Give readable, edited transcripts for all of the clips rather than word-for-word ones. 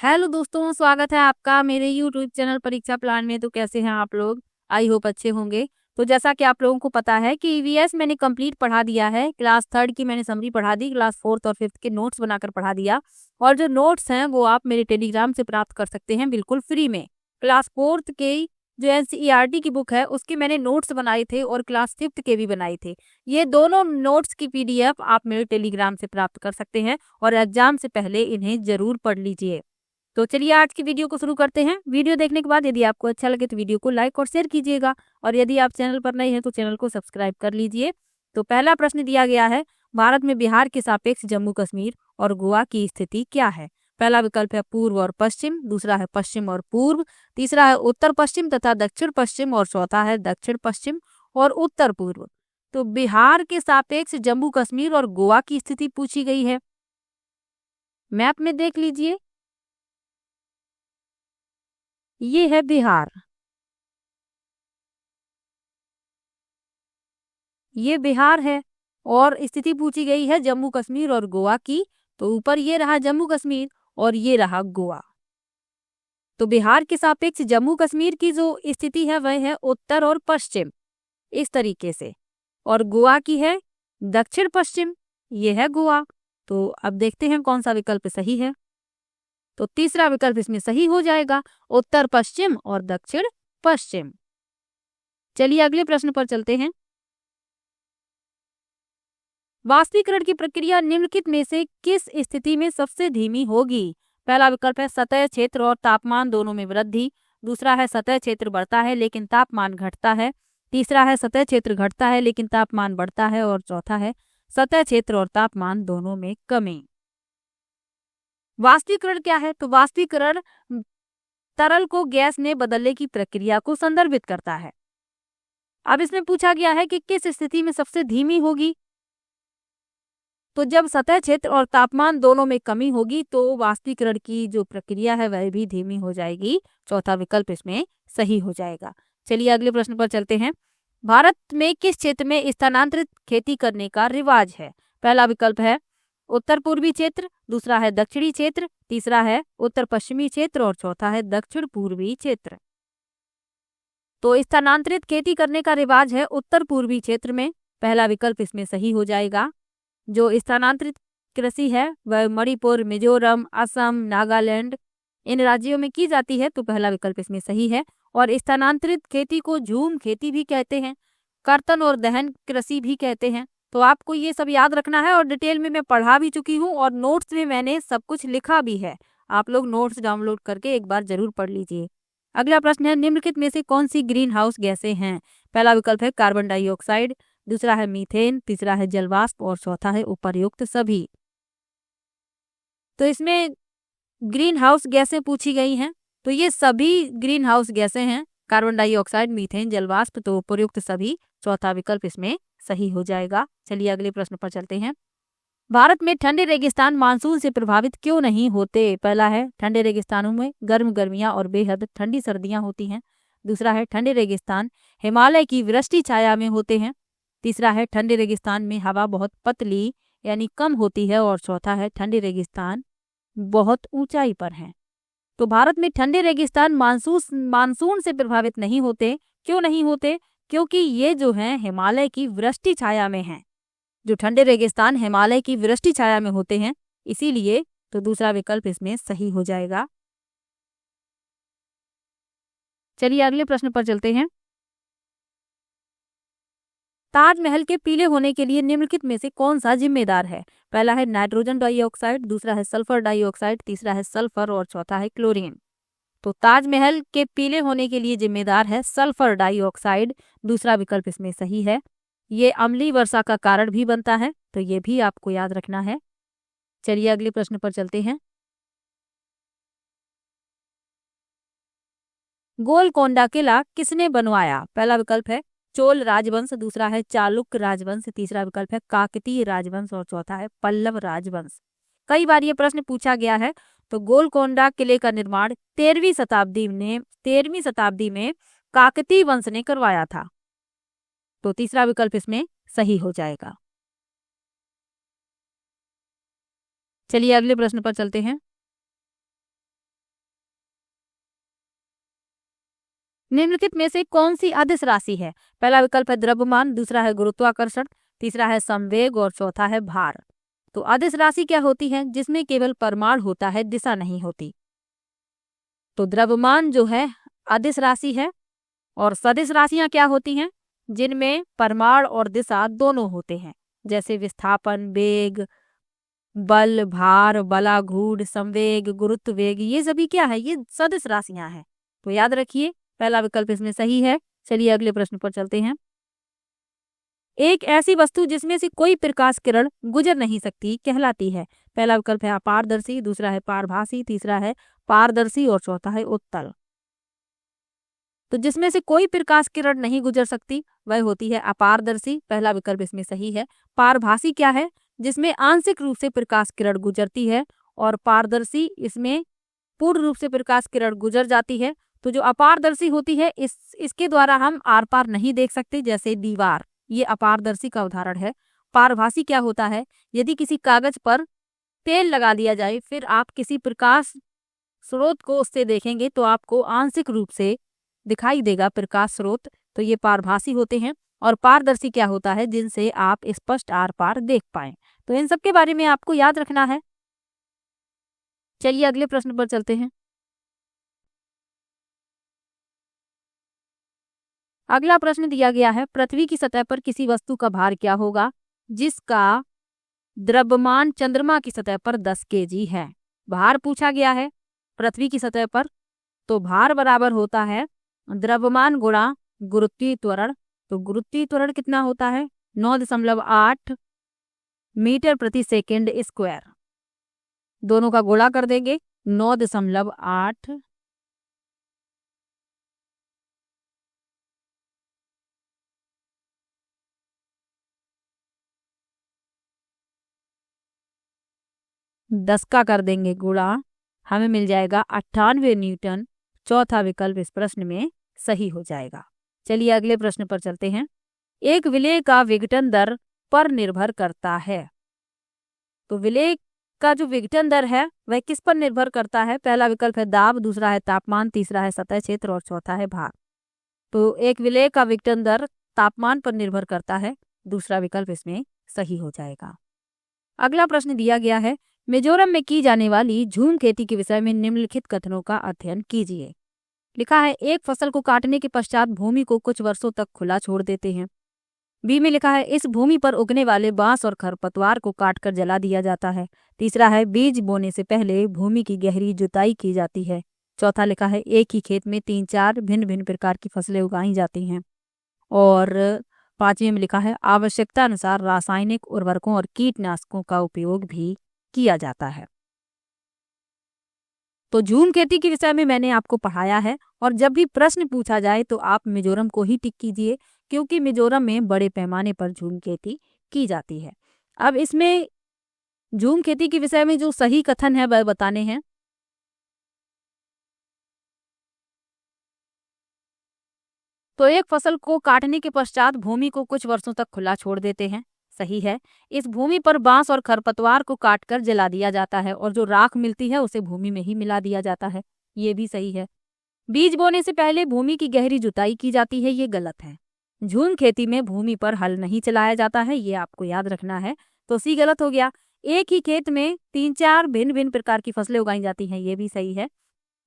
Hello दोस्तों, स्वागत है आपका मेरे यूट्यूब चैनल परीक्षा प्लान में। तो कैसे हैं आप लोग? आई होप अच्छे होंगे। तो जैसा कि आप लोगों को पता है कि ईवीएस मैंने कंप्लीट पढ़ा दिया है। क्लास थर्ड की मैंने समरी पढ़ा दी, क्लास फोर्थ और फिफ्थ के नोट्स बनाकर पढ़ा दिया। और जो नोट्स हैं वो आप मेरे टेलीग्राम से प्राप्त कर सकते हैं बिल्कुल फ्री में। क्लास फोर्थ के जो एनसीईआरटी की बुक है उसके मैंने नोट्स बनाए थे और क्लास फिफ्थ के भी बनाए थे। ये दोनों नोट्स की पीडीएफ आप मेरे टेलीग्राम से प्राप्त कर सकते हैं और एग्जाम से पहले इन्हें जरूर पढ़ लीजिए। तो चलिए आज की वीडियो को शुरू करते हैं। वीडियो देखने के बाद यदि आपको अच्छा लगे तो वीडियो को लाइक और शेयर कीजिएगा, और यदि आप चैनल पर नए हैं तो चैनल को सब्सक्राइब कर लीजिए। तो पहला प्रश्न दिया गया है, भारत में बिहार के सापेक्ष जम्मू कश्मीर और गोवा की स्थिति क्या है? पहला विकल्प है पूर्व और पश्चिम, दूसरा है पश्चिम और पूर्व, तीसरा है उत्तर पश्चिम तथा दक्षिण पश्चिम, और चौथा है दक्षिण पश्चिम और उत्तर पूर्व। तो बिहार के सापेक्ष जम्मू कश्मीर और गोवा की स्थिति पूछी गई है। मैप में देख लीजिए, ये है बिहार, ये बिहार है। और स्थिति पूछी गई है जम्मू कश्मीर और गोवा की। तो ऊपर ये रहा जम्मू कश्मीर और ये रहा गोवा। तो बिहार के सापेक्ष जम्मू कश्मीर की जो स्थिति है वह है उत्तर और पश्चिम, इस तरीके से। और गोवा की है दक्षिण पश्चिम, ये है गोवा। तो अब देखते हैं कौन सा विकल्प सही है। तो तीसरा विकल्प इसमें सही हो जाएगा, उत्तर पश्चिम और दक्षिण पश्चिम। चलिए अगले प्रश्न पर चलते हैं। वाष्पीकरण की प्रक्रिया निम्नलिखित में से किस स्थिति में सबसे धीमी होगी? पहला विकल्प है सतह क्षेत्र और तापमान दोनों में वृद्धि, दूसरा है सतह क्षेत्र बढ़ता है लेकिन तापमान घटता है, तीसरा है सतह क्षेत्र घटता है लेकिन तापमान बढ़ता है, और चौथा है सतह क्षेत्र और तापमान दोनों में कमी। वाष्पीकरण क्या है? तो वाष्पीकरण तरल को गैस में बदलने की प्रक्रिया को संदर्भित करता है। अब इसमें पूछा गया है कि किस स्थिति में सबसे धीमी होगी। तो जब सतह क्षेत्र और तापमान दोनों में कमी होगी तो वाष्पीकरण की जो प्रक्रिया है वह भी धीमी हो जाएगी। चौथा विकल्प इसमें सही हो जाएगा। चलिए अगले प्रश्न पर चलते हैं। भारत में किस क्षेत्र में स्थानांतरित खेती करने का रिवाज है? पहला विकल्प है उत्तर पूर्वी क्षेत्र, दूसरा है दक्षिणी क्षेत्र, तीसरा है उत्तर पश्चिमी क्षेत्र, और चौथा है दक्षिण पूर्वी क्षेत्र। तो स्थानांतरित खेती करने का रिवाज है उत्तर पूर्वी क्षेत्र में। पहला विकल्प इसमें सही हो जाएगा। जो स्थानांतरित कृषि है वह मणिपुर, मिजोरम, असम, नागालैंड इन राज्यों में की जाती है। तो पहला विकल्प इसमें सही है। और स्थानांतरित खेती को झूम खेती भी कहते हैं, कर्तन और दहन कृषि भी कहते हैं। तो आपको ये सब याद रखना है, और डिटेल में मैं पढ़ा भी चुकी हूँ और नोट्स में मैंने सब कुछ लिखा भी है। आप लोग नोट्स डाउनलोड करके एक बार जरूर पढ़ लीजिए। अगला प्रश्न है, निम्नलिखित में से कौन सी ग्रीन हाउस गैसें हैं? पहला विकल्प है कार्बन डाइऑक्साइड, दूसरा है मीथेन, तीसरा है जलवाष्प, और चौथा है उपर्युक्त सभी। तो इसमें ग्रीन हाउस गैसें पूछी गई हैं। तो ये सभी ग्रीन हाउस गैसें हैं, कार्बन डाइऑक्साइड, मीथेन, जलवाष्प, तो उपर्युक्त सभी। चौथा विकल्प इसमें सही हो जाएगा। चलिए अगले प्रश्न पर चलते हैं। भारत में ठंडे रेगिस्तान मानसून से प्रभावित क्यों नहीं होते? पहला है ठंडे रेगिस्तानों में गर्म गर्मियां और बेहद ठंडी सर्दियां होती हैं, दूसरा है ठंडे रेगिस्तान हिमालय की वृष्टि छाया में होते हैं, तीसरा है ठंडे रेगिस्तान में हवा बहुत पतली यानी कम होती है, और चौथा है ठंडे रेगिस्तान बहुत ऊंचाई पर हैं। तो भारत में ठंडे रेगिस्तान मानसून से प्रभावित नहीं होते। क्यों नहीं होते? क्योंकि ये जो हैं हिमालय की वृष्टि छाया में हैं। जो ठंडे रेगिस्तान हिमालय की वृष्टि छाया में होते हैं, इसीलिए। तो दूसरा विकल्प इसमें सही हो जाएगा। चलिए अगले प्रश्न पर चलते हैं। ताजमहल के पीले होने के लिए निम्नलिखित में से कौन सा जिम्मेदार है? पहला है नाइट्रोजन डाइऑक्साइड, दूसरा है सल्फर डाइऑक्साइड, तीसरा है सल्फर, और चौथा है क्लोरीन। तो ताजमहल के पीले होने के लिए जिम्मेदार है सल्फर डाइऑक्साइड। दूसरा विकल्प इसमें सही है। ये अम्लीय वर्षा का कारण भी बनता है, तो ये भी आपको याद रखना है। चलिए अगले प्रश्न पर चलते हैं। गोलकोंडा किला किसने बनवाया? पहला विकल्प है चोल राजवंश, दूसरा है चालुक्य राजवंश, तीसरा विकल्प है काकतीय राजवंश, और चौथा है पल्लव राजवंश। कई बार ये प्रश्न पूछा गया है। तो गोलकोंडा किले का निर्माण 13वीं शताब्दी में काकतीय वंश ने करवाया था। तो तीसरा विकल्प इसमें सही हो जाएगा। चलिए अगले प्रश्न पर चलते हैं। निम्नलिखित में से कौन सी अदिश राशि है? पहला विकल्प है द्रव्यमान, दूसरा है गुरुत्वाकर्षण, तीसरा है संवेग और चौथा है भार। तो अदिश राशि क्या होती है? जिसमें केवल परमाणु होता है, दिशा नहीं होती। तो द्रव्यमान जो है अदिश राशि है, और सदिश राशियां क्या होती हैं? जिनमें परमाणु और दिशा दोनों होते हैं, जैसे विस्थापन, वेग, बल, भार, बलाघूर्ण, संवेग, गुरुत्व वेग, ये सभी क्या है? ये सदिश राशियां हैं। तो याद रखिए पहला विकल्प इसमें सही है। चलिए अगले प्रश्न पर चलते हैं। एक ऐसी वस्तु जिसमें से कोई प्रकाश किरण गुजर नहीं सकती कहलाती है? पहला विकल्प है अपारदर्शी, दूसरा है पारभासी, तीसरा है पारदर्शी और चौथा है उत्तल। तो जिसमें से कोई प्रकाश किरण नहीं गुजर सकती वह होती है अपारदर्शी, पहला विकल्प इसमें सही है। पारभासी क्या है? जिसमें आंशिक रूप से प्रकाश किरण गुजरती है, और पारदर्शी इसमें पूर्ण रूप से प्रकाश किरण गुजर जाती है। तो जो अपारदर्शी होती है इसके द्वारा हम आर पार नहीं देख सकते, जैसे दीवार, ये अपारदर्शी का उदाहरण है। पारभासी क्या होता है? यदि किसी कागज पर तेल लगा दिया जाए, फिर आप किसी प्रकाश स्रोत को उससे देखेंगे तो आपको आंशिक रूप से दिखाई देगा प्रकाश स्रोत। तो ये पारभासी होते हैं। और पारदर्शी क्या होता है? जिनसे आप स्पष्ट आर पार देख पाए। तो इन सब के बारे में आपको याद रखना है। चलिए अगले प्रश्न पर चलते हैं। अगला प्रश्न दिया गया है, पृथ्वी की सतह पर किसी वस्तु का भार क्या होगा जिसका द्रव्यमान चंद्रमा की सतह पर 10 केजी है? भार पूछा गया है पृथ्वी की सतह पर, तो भार बराबर होता है द्रव्यमान गुणा गुरुत्वीय त्वरण। तो गुरुत्वीय त्वरण कितना होता है? 9.8 मीटर प्रति सेकंड स्क्वायर। दोनों का गुणा कर देंगे, 9.8 10 का कर देंगे गुणा, हमें मिल जाएगा 98 न्यूटन। चौथा विकल्प इस प्रश्न में सही हो जाएगा। चलिए अगले प्रश्न पर चलते हैं। एक विलेय का विघटन दर पर निर्भर करता है। तो विलेय का जो विघटन दर है वह किस पर निर्भर करता है? पहला विकल्प है दाब, दूसरा है तापमान, तीसरा है सतह क्षेत्र और चौथा है भार। तो एक विलेय का विघटन दर तापमान पर निर्भर करता है, दूसरा विकल्प इसमें सही हो जाएगा। अगला प्रश्न दिया गया है, मिजोरम में की जाने वाली झूम खेती के विषय में निम्नलिखित कथनों का अध्ययन कीजिए। लिखा है, एक फसल को काटने के पश्चात भूमि को कुछ वर्षों तक खुला छोड़ देते हैं। बी में लिखा है, इस भूमि पर उगने वाले बांस और खरपतवार को काटकर जला दिया जाता है। तीसरा है, बीज बोने से पहले भूमि की गहरी जुताई की जाती है। चौथा लिखा है, एक ही खेत में 3-4 भिन्न भिन्न प्रकार की फसलें उगाई जाती हैं। और पांचवें में लिखा है, आवश्यकता अनुसार रासायनिक उर्वरकों और कीटनाशकों का उपयोग भी किया जाता है। तो झूम खेती के विषय में मैंने आपको पढ़ाया है, और जब भी प्रश्न पूछा जाए तो आप मिजोरम को ही टिक कीजिए, क्योंकि मिजोरम में बड़े पैमाने पर झूम खेती की जाती है। अब इसमें झूम खेती के विषय में जो सही कथन है वह बताने हैं। तो एक फसल को काटने के पश्चात भूमि को कुछ वर्षों तक खुला छोड़ देते हैं, सही है। इस भूमि पर बांस और खरपतवार को काटकर जला दिया जाता है, और जो राख मिलती है उसे भूमि में ही मिला दिया जाता है, ये भी सही है। बीज बोने से पहले भूमि की गहरी जुताई की जाती है, ये गलत है। झूम खेती में भूमि पर हल नहीं चलाया जाता है, ये आपको याद रखना है। तो सी गलत हो गया। एक ही खेत में 3-4 भिन्न भिन्न प्रकार की फसलें उगाई जाती हैं, ये भी सही है।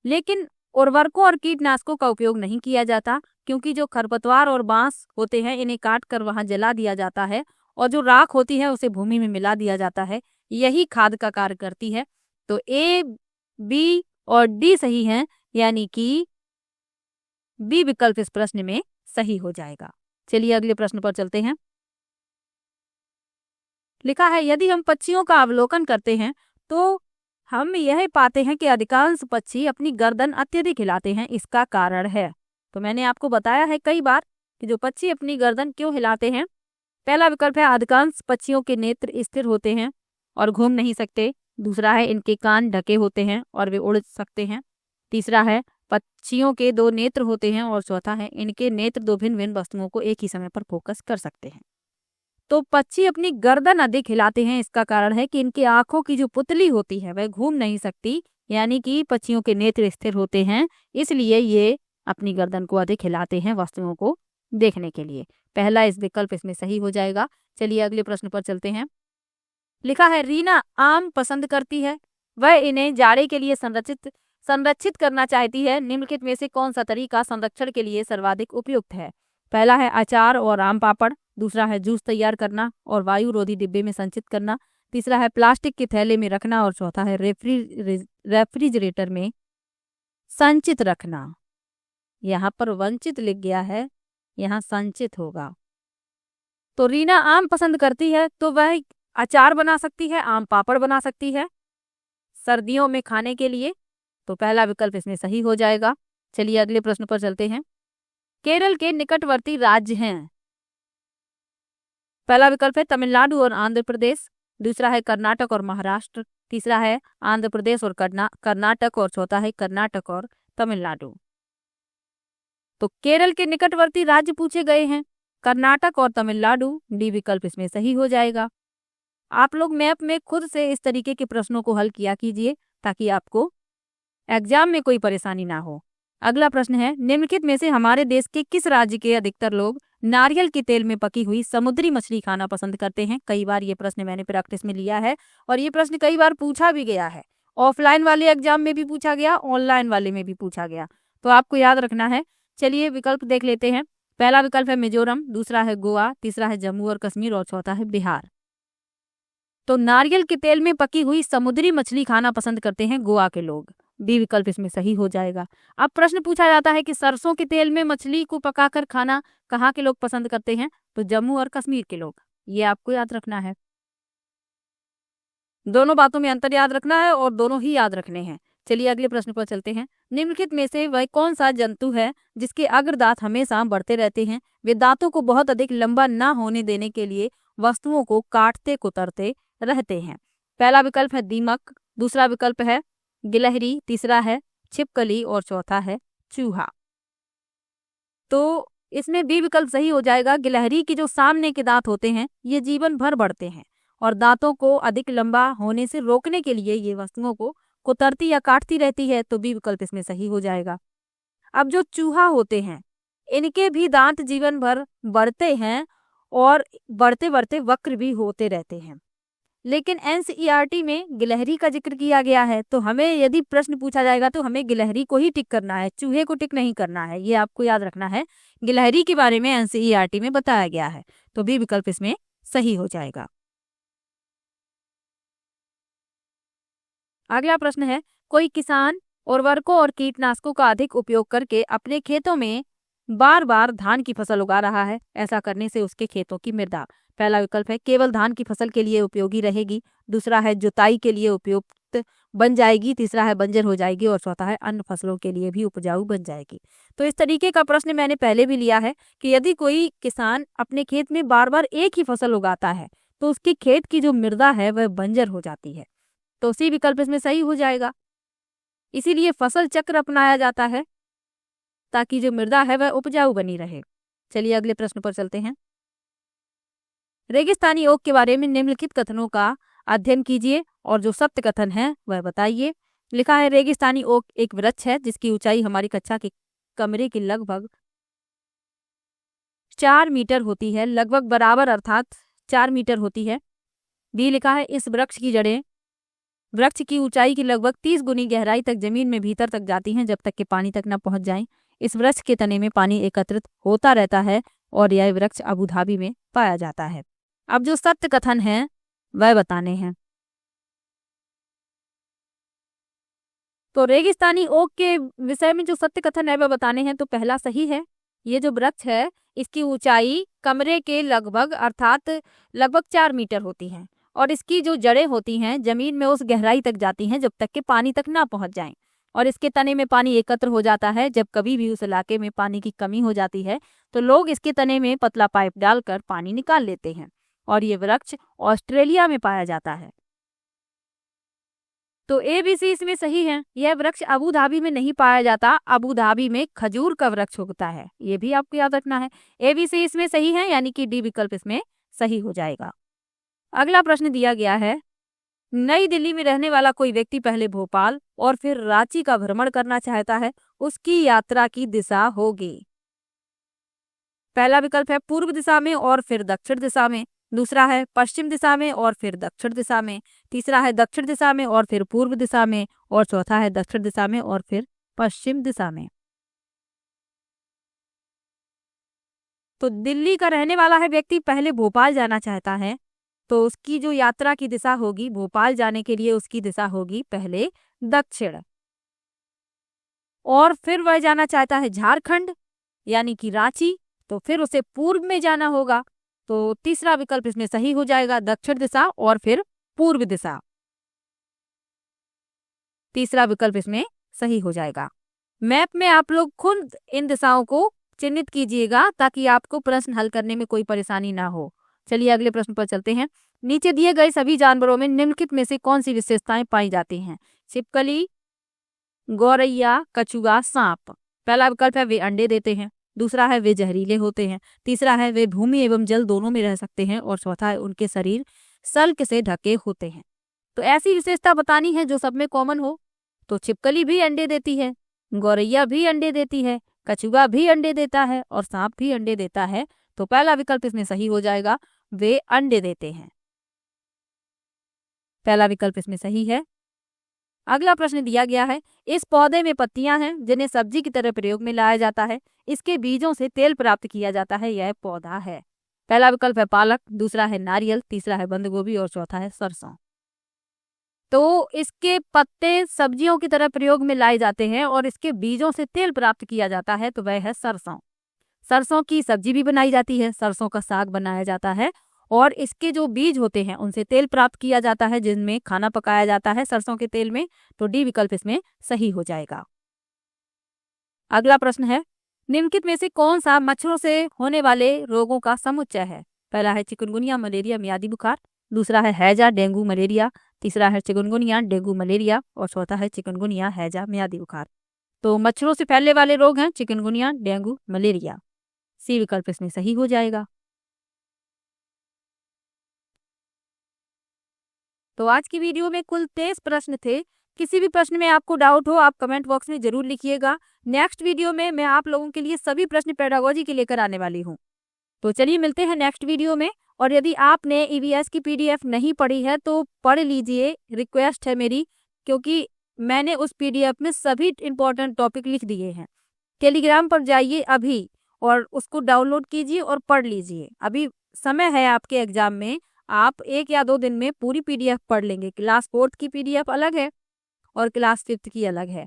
लेकिन उर्वरकों और कीटनाशकों का उपयोग नहीं किया जाता, क्योंकि जो खरपतवार और बांस होते हैं इन्हें काट कर वहां जला दिया जाता है, और जो राख होती है उसे भूमि में मिला दिया जाता है, यही खाद का कार्य करती है। तो ए, बी और डी सही हैं, यानी कि बी विकल्प इस प्रश्न में सही हो जाएगा। चलिए अगले प्रश्न पर चलते हैं। लिखा है, यदि हम पक्षियों का अवलोकन करते हैं तो हम यह पाते हैं कि अधिकांश पक्षी अपनी गर्दन अत्यधिक हिलाते हैं, इसका कारण है। तो मैंने आपको बताया है कई बार कि जो पक्षी अपनी गर्दन क्यों हिलाते हैं। पहला विकल्प है, अधिकांश पक्षियों के नेत्र स्थिर होते हैं और घूम नहीं सकते। दूसरा है, इनके कान ढके होते हैं और वे उड़ सकते हैं। तीसरा है, पक्षियों के 2 नेत्र होते हैं। और चौथा है, इनके नेत्र 2 भिन्न भिन्न वस्तुओं को एक ही समय पर फोकस कर सकते हैं। तो पक्षी अपनी गर्दन अधिक हिलाते हैं, इसका कारण है कि इनकी आंखों की जो पुतली होती है वह घूम नहीं सकती, यानी कि पक्षियों के नेत्र स्थिर होते हैं, इसलिए ये अपनी गर्दन को अधिक हिलाते हैं वस्तुओं को देखने के लिए। पहला इस विकल्प इसमें सही हो जाएगा। चलिए अगले प्रश्न पर चलते हैं। लिखा है रीना आम पसंद करती है, वह इन्हें जाड़े के लिए संरक्षित करना चाहती है। निम्नलिखित में से कौन सा तरीका संरक्षण के लिए सर्वाधिक उपयुक्त है? पहला है अचार और आम पापड़, दूसरा है जूस तैयार करना और वायु रोधी डिब्बे में संचित करना, तीसरा है प्लास्टिक के थैले में रखना और चौथा है रेफ्रिजरेटर में संचित रखना। यहाँ पर वंचित लिख गया है, यहाँ संचित होगा। तो रीना आम पसंद करती है तो वह अचार बना सकती है, आम पापड़ बना सकती है सर्दियों में खाने के लिए। तो पहला विकल्प इसमें सही हो जाएगा। चलिए अगले प्रश्न पर चलते हैं। केरल के निकटवर्ती राज्य हैं। पहला विकल्प है तमिलनाडु और आंध्र प्रदेश, दूसरा है कर्नाटक और महाराष्ट्र, तीसरा है आंध्र प्रदेश और कर्नाटक और चौथा है कर्नाटक और तमिलनाडु। तो केरल के निकटवर्ती राज्य पूछे गए हैं, कर्नाटक और तमिलनाडु। डी विकल्प इसमें सही हो जाएगा। आप लोग मैप में खुद से इस तरीके के प्रश्नों को हल किया कीजिए ताकि आपको एग्जाम में कोई परेशानी ना हो। अगला प्रश्न है निम्नलिखित में से हमारे देश के किस राज्य के अधिकतर लोग नारियल के तेल में पकी हुई समुद्री मछली खाना पसंद करते हैं? कई बार ये प्रश्न मैंने प्रैक्टिस में लिया है और ये प्रश्न कई बार पूछा भी गया है। ऑफलाइन वाले एग्जाम में भी पूछा गया, ऑनलाइन वाले में भी पूछा गया, तो आपको याद रखना है। चलिए विकल्प देख लेते हैं। पहला विकल्प है मिजोरम, दूसरा है गोवा, तीसरा है जम्मू और कश्मीर और चौथा है बिहार। तो नारियल के तेल में पकी हुई समुद्री मछली खाना पसंद करते हैं गोवा के लोग। बी विकल्प इसमें सही हो जाएगा। अब प्रश्न पूछा जाता है कि सरसों के तेल में मछली को पकाकर खाना कहाँ के लोग पसंद करते हैं? तो जम्मू और कश्मीर के लोग। ये आपको याद रखना है। दोनों बातों में अंतर याद रखना है और दोनों ही याद रखने हैं। चलिए अगले प्रश्न पर चलते हैं। निम्नलिखित में से वह कौन सा जंतु है जिसके अग्र दांत हमेशा बढ़ते रहते हैं? वे दांतों को बहुत अधिक लंबा न होने देने के लिए वस्तुओं को काटते कुतरते रहते हैं। पहला विकल्प है दीमक, दूसरा विकल्प है गिलहरी, तीसरा है छिपकली और चौथा है चूहा। तो इसमें बी विकल्प सही हो जाएगा। गिलहरी के जो सामने के दांत होते हैं ये जीवन भर बढ़ते हैं और दांतों को अधिक लंबा होने से रोकने के लिए ये वस्तुओं को कुतरती या काटती रहती है। तो बी विकल्प इसमें सही हो जाएगा। अब जो चूहा होते हैं इनके भी दांत जीवन भर बढ़ते हैं और बढ़ते बढ़ते वक्र भी होते रहते हैं, लेकिन एनसीईआरटी में गिलहरी का जिक्र किया गया है। तो हमें यदि प्रश्न पूछा जाएगा तो हमें गिलहरी को ही टिक करना है, चूहे को टिक नहीं करना है। ये आपको याद रखना है। गिलहरी के बारे में एनसीईआरटी में बताया गया है। तो बी विकल्प इसमें सही हो जाएगा। अगला प्रश्न है कोई किसान उर्वरकों और कीटनाशकों का अधिक उपयोग करके अपने खेतों में बार बार धान की फसल उगा रहा है। ऐसा करने से उसके खेतों की मृदा, पहला विकल्प है केवल धान की फसल के लिए उपयोगी रहेगी, दूसरा है जुताई के लिए उपयुक्त बन जाएगी, तीसरा है बंजर हो जाएगी और चौथा है अन्य फसलों के लिए भी उपजाऊ बन जाएगी। तो इस तरीके का प्रश्न मैंने पहले भी लिया है कि यदि कोई किसान अपने खेत में बार बार एक ही फसल उगाता है तो उसके खेत की जो मृदा है वह बंजर हो जाती है। तो सी विकल्प इसमें सही हो जाएगा। इसीलिए फसल चक्र अपनाया जाता है ताकि जो मृदा है वह उपजाऊ बनी रहे। चलिए अगले प्रश्न पर चलते हैं। रेगिस्तानी ओक के बारे में निम्नलिखित कथनों का अध्ययन कीजिए और जो सत्य कथन है वह बताइए। लिखा है रेगिस्तानी ओक एक वृक्ष है जिसकी ऊंचाई हमारी कक्षा के कमरे की लगभग 4 मीटर होती है, लगभग बराबर अर्थात 4 मीटर होती है। बी लिखा है इस वृक्ष की जड़ें वृक्ष की ऊंचाई की लगभग 30 गुनी गहराई तक जमीन में भीतर तक जाती हैं जब तक कि पानी तक न पहुंच जाएं। इस वृक्ष के तने में पानी एकत्रित होता रहता है और यह वृक्ष अबू धाबी में पाया जाता है। अब जो सत्य कथन है वह बताने हैं। तो रेगिस्तानी ओक के विषय में जो सत्य कथन है वह बताने हैं। तो पहला सही है, ये जो वृक्ष है इसकी ऊंचाई कमरे के लगभग अर्थात लगभग 4 मीटर होती है और इसकी जो जड़ें होती हैं जमीन में उस गहराई तक जाती हैं जब तक कि पानी तक ना पहुंच जाएं और इसके तने में पानी एकत्र हो जाता है। जब कभी भी उस इलाके में पानी की कमी हो जाती है तो लोग इसके तने में पतला पाइप डालकर पानी निकाल लेते हैं और ये वृक्ष ऑस्ट्रेलिया में पाया जाता है। तो ए बी सी इसमें सही है। यह वृक्ष अबू धाबी में नहीं पाया जाता, अबू धाबी में खजूर का वृक्ष उगता है। ये भी आपको याद रखना है। ए बी सी इसमें सही है यानी कि डी विकल्प इसमें सही हो जाएगा। अगला प्रश्न दिया गया है नई दिल्ली में रहने वाला कोई व्यक्ति पहले भोपाल और फिर रांची का भ्रमण करना चाहता है, उसकी यात्रा की दिशा होगी। पहला विकल्प है पूर्व दिशा में और फिर दक्षिण दिशा में, दूसरा है पश्चिम दिशा में और फिर दक्षिण दिशा में, तीसरा है दक्षिण दिशा में और फिर पूर्व दिशा में, और चौथा है दक्षिण दिशा में और फिर पश्चिम दिशा में। तो दिल्ली का रहने वाला है व्यक्ति पहले भोपाल जाना चाहता है, तो उसकी जो यात्रा की दिशा होगी, भोपाल जाने के लिए उसकी दिशा होगी पहले दक्षिण, और फिर वह जाना चाहता है झारखंड यानी कि रांची, तो फिर उसे पूर्व में जाना होगा। तो तीसरा विकल्प इसमें सही हो जाएगा, दक्षिण दिशा और फिर पूर्व दिशा। तीसरा विकल्प इसमें सही हो जाएगा। मैप में आप लोग खुद इन दिशाओं को चिन्हित कीजिएगा ताकि आपको प्रश्न हल करने में कोई परेशानी ना हो। चलिए अगले प्रश्न पर चलते हैं। नीचे दिए गए सभी जानवरों में निम्नलिखित में से कौन सी विशेषताएं पाई जाती हैं? छिपकली, गौरैया, कछुआ, सांप। पहला विकल्प है वे अंडे देते हैं, दूसरा है वे जहरीले होते हैं, तीसरा है वे भूमि एवं जल दोनों में रह सकते हैं, और चौथा है उनके शरीर सल्क से ढके होते हैं। तो ऐसी विशेषता बतानी है जो सब में कॉमन हो। तो छिपकली भी अंडे देती है, गौरैया भी अंडे देती है, कछुआ भी अंडे देता है और सांप भी अंडे देता है। तो पहला विकल्प इसमें सही हो जाएगा, वे अंडे देते हैं। पहला विकल्प इसमें सही है। अगला प्रश्न दिया गया है, इस पौधे में पत्तियां हैं जिन्हें सब्जी की तरह प्रयोग में लाया जाता है, इसके बीजों से तेल प्राप्त किया जाता है, यह पौधा है। पहला विकल्प है पालक, दूसरा है नारियल, तीसरा है बंद गोभी और चौथा है सरसों। तो इसके पत्ते सब्जियों की तरह प्रयोग में लाए जाते हैं और इसके बीजों से तेल प्राप्त किया जाता है, तो वह है सरसों। सरसों की सब्जी भी बनाई जाती है, सरसों का साग बनाया जाता है, और इसके जो बीज होते हैं उनसे तेल प्राप्त किया जाता है जिनमें खाना पकाया जाता है सरसों के तेल में। तो डी विकल्प इसमें सही हो जाएगा। अगला प्रश्न है, निम्नलिखित में से कौन सा मच्छरों से होने वाले रोगों का समुच्चय है? पहला है चिकनगुनिया, मलेरिया, मियादी बुखार, दूसरा है हैजा, डेंगू, मलेरिया, तीसरा है चिकनगुनिया, डेंगू, मलेरिया और चौथा है चिकनगुनिया, हैजा, मियादी बुखार। तो मच्छरों से फैलने वाले रोग हैं चिकनगुनिया, डेंगू, मलेरिया। सी विकल्प इसमें सही हो जाएगा। तो आज की वीडियो में कुल 23 प्रश्न थे। किसी भी प्रश्न में आपको डाउट हो आप कमेंट बॉक्स में जरूर लिखिएगा। नेक्स्ट वीडियो में मैं आप लोगों के लिए सभी प्रश्न पेडागोजी के लेकर आने वाली हूँ। तो चलिए मिलते हैं नेक्स्ट वीडियो में। और यदि आपने ईवीएस की पीडीएफ नहीं पढ़ी है तो पढ़ लीजिए, रिक्वेस्ट है मेरी, क्योंकि मैंने उस पीडीएफ में सभी इंपॉर्टेंट टॉपिक लिख दिए हैं। टेलीग्राम पर जाइए अभी और उसको डाउनलोड कीजिए और पढ़ लीजिए। अभी समय है आपके एग्जाम में, आप 1 या 2 दिन में पूरी पीडीएफ पढ़ लेंगे। क्लास 4th की पीडीएफ अलग है और क्लास 5th की अलग है,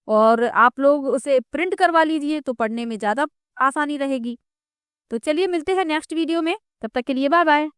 और आप लोग उसे प्रिंट करवा लीजिए तो पढ़ने में ज़्यादा आसानी रहेगी। तो चलिए मिलते हैं नेक्स्ट वीडियो में, तब तक के लिए बाय बाय।